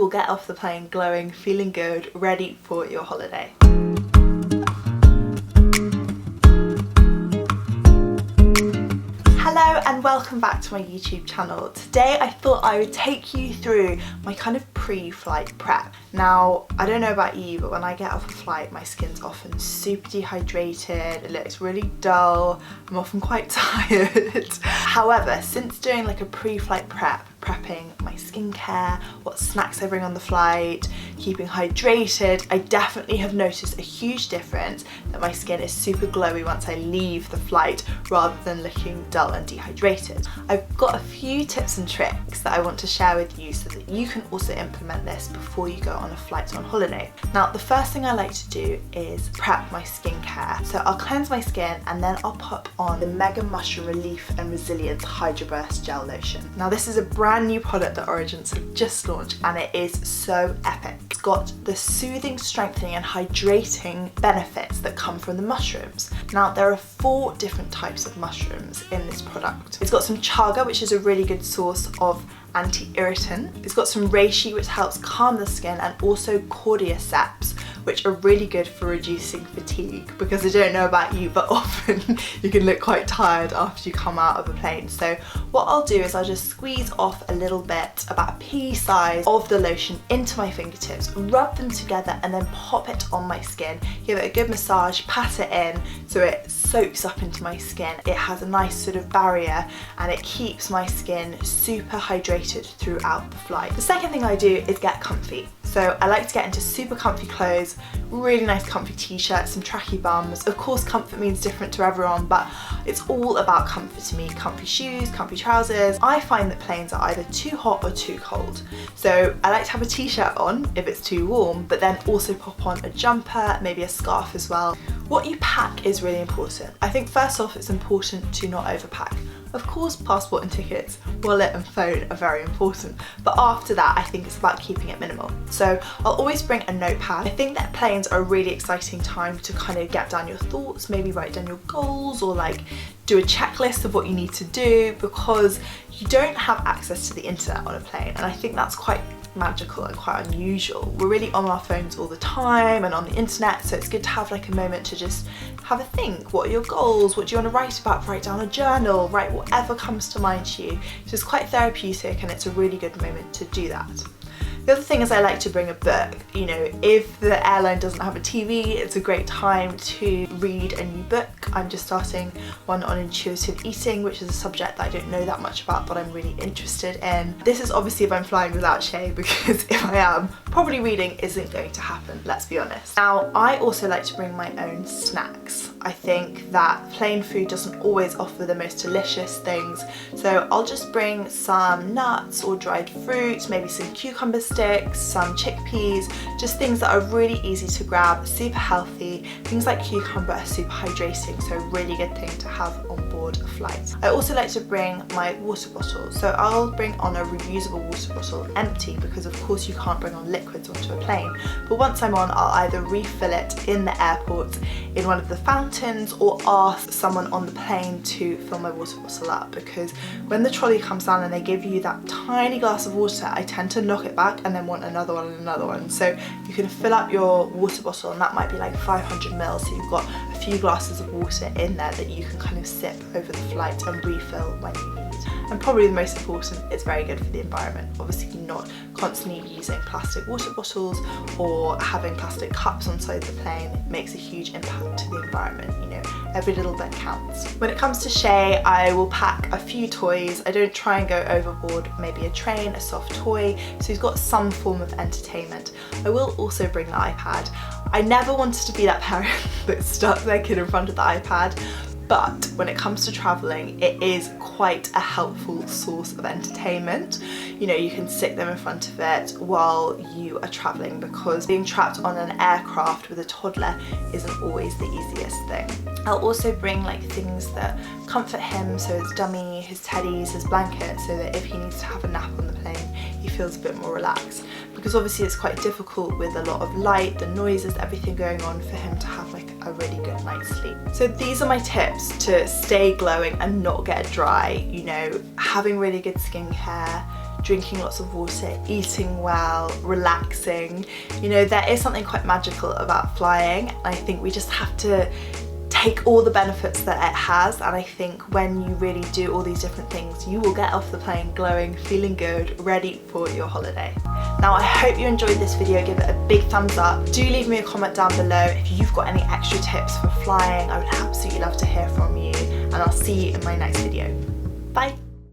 will get off the plane glowing, feeling good, ready for your holiday. Hello and welcome back to my YouTube channel. Today I thought I would take you through my kind of pre-flight prep. Now, I don't know about you, but when I get off a flight, my skin's often super dehydrated, it looks really dull, I'm often quite tired. However, since doing like a pre-flight prepping my skincare, what snacks I bring on the flight, keeping hydrated, I definitely have noticed a huge difference that my skin is super glowy once I leave the flight rather than looking dull and dehydrated. I've got a few tips and tricks that I want to share with you so that you can also implement this before you go on a flight on holiday. Now, the first thing I like to do is prep my skincare. So I'll cleanse my skin and then I'll pop on the Mega Mushroom Relief and Resilience Hydra Gel Lotion. Now, this is a brand new product that Origins have just launched and it is so epic. It's got the soothing, strengthening and hydrating benefits that come from the mushrooms. Now, there are 4 different types of mushrooms in this product. It's got some chaga, which is a really good source of anti-irritant. It's got some reishi, which helps calm the skin, and also cordyceps, which are really good for reducing fatigue, because I don't know about you, but often you can look quite tired after you come out of a plane. So what I'll do is I'll just squeeze off a little bit, about a pea size, of the lotion into my fingertips, rub them together and then pop it on my skin. Give it a good massage, pat it in so it soaks up into my skin. It has a nice sort of barrier and it keeps my skin super hydrated throughout the flight. The second thing I do is get comfy. So I like to get into super comfy clothes, really nice comfy t-shirts, some tracky bums. Of course, comfort means different to everyone, but it's all about comfort to me. Comfy shoes, comfy trousers. I find that planes are either too hot or too cold. So I like to have a t-shirt on if it's too warm, but then also pop on a jumper, maybe a scarf as well. What you pack is really important. I think first off, it's important to not overpack. Of course, passport and tickets, wallet and phone are very important, but after that I think it's about keeping it minimal. So I'll always bring a notepad. I think that planes are a really exciting time to kind of get down your thoughts, maybe write down your goals or like do a checklist of what you need to do, because you don't have access to the internet on a plane, and I think that's quite magical and quite unusual. We're really on our phones all the time and on the internet, so it's good to have like a moment to just have a think. What are your goals? What do you want to write about? Write down a journal, write whatever comes to mind to you. So it's quite therapeutic and it's a really good moment to do that. The other thing is I like to bring a book. You know, if the airline doesn't have a TV, it's a great time to read a new book. I'm just starting one on intuitive eating, which is a subject that I don't know that much about, but I'm really interested in. This is obviously if I'm flying without Shay, because if I am, probably reading isn't going to happen, let's be honest. Now, I also like to bring my own snacks. I think that plain food doesn't always offer the most delicious things, so I'll just bring some nuts or dried fruit, maybe some cucumber sticks, some chickpeas, just things that are really easy to grab, super healthy. Things like cucumber are super hydrating, so a really good thing to have on board a flight. I also like to bring my water bottle, so I'll bring on a reusable water bottle empty, because of course you can't bring on liquids onto a plane, but once I'm on, I'll either refill it in the airport in one of the fountains or ask someone on the plane to fill my water bottle up, because when the trolley comes down and they give you that tiny glass of water, I tend to knock it back and then want another one and another one. So you can fill up your water bottle, and that might be like 500 ml, so you've got a few glasses of water in there that you can kind of sip over the flight and refill when you need. And probably the most important, it's very good for the environment. Obviously not constantly using plastic water bottles or having plastic cups on side of the plane. It makes a huge impact to the environment. You know, every little bit counts. When it comes to Shay, I will pack a few toys. I don't try and go overboard. Maybe a train, a soft toy, so he's got some form of entertainment. I will also bring the iPad. I never wanted to be that parent that stuck their kid in front of the iPad, but when it comes to traveling, it is quite a helpful source of entertainment. You know, you can stick them in front of it while you are traveling, because being trapped on an aircraft with a toddler isn't always the easiest thing. I'll also bring like things that comfort him, so his dummy, his teddies, his blanket, so that if he needs to have a nap on the plane, he feels a bit more relaxed. Because obviously it's quite difficult with a lot of light, the noises, everything going on, for him to have like a really good night's sleep. So these are my tips to stay glowing and not get dry. You know, having really good skincare, drinking lots of water, eating well, relaxing. You know, there is something quite magical about flying. I think we just have to take all the benefits that it has, and I think when you really do all these different things, you will get off the plane glowing, feeling good, ready for your holiday. Now, I hope you enjoyed this video. Give it a big thumbs up. Do leave me a comment down below if you've got any extra tips for flying. I would absolutely love to hear from you, and I'll see you in my next video. Bye.